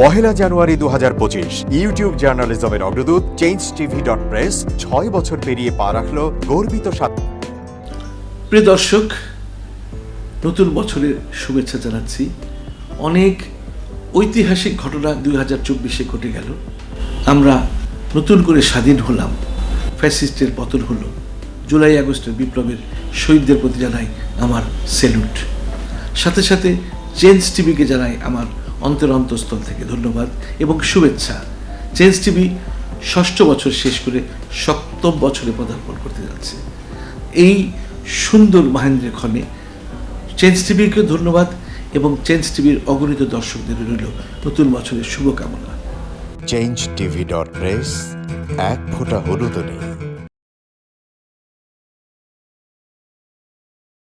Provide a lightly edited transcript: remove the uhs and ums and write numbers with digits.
1 জানুয়ারি 2025 YouTube জার্নালিজমের অগ্রদূত changetv.press 6 বছর পেরিয়ে পা রাখল গর্বিত প্রিয় দর্শক, নতুন বছরের শুভেচ্ছা জানাচ্ছি। অনেক ঐতিহাসিক ঘটনা 2024-এ ঘটে গেল। আমরা নতুন করে স্বাধীন হলাম, ফ্যাসিস্টের পতন হলো, জুলাই আগস্টের বিপ্লবের শহীদদের প্রতি জানাই আমার স্যালুট। সাথে সাথে চেঞ্জ টিভিকে জানাই আমার অন্তরস্থল থেকে ধন্যবাদ এবং শুভেচ্ছা। চেঞ্জ টিভি 6ষ্ঠ বছর শেষ করে 7ম বছরে পদার্পণ করতে যাচ্ছে। এই সুন্দর মাহেন্দ্রের ক্ষণে চেঞ্জ টিভিকে ধন্যবাদ এবং চেঞ্জ টিভির অগণিত দর্শকদের রইল নতুন বছরের শুভকামনা। changetv.press এক ফোঁটা হলুদও নেই।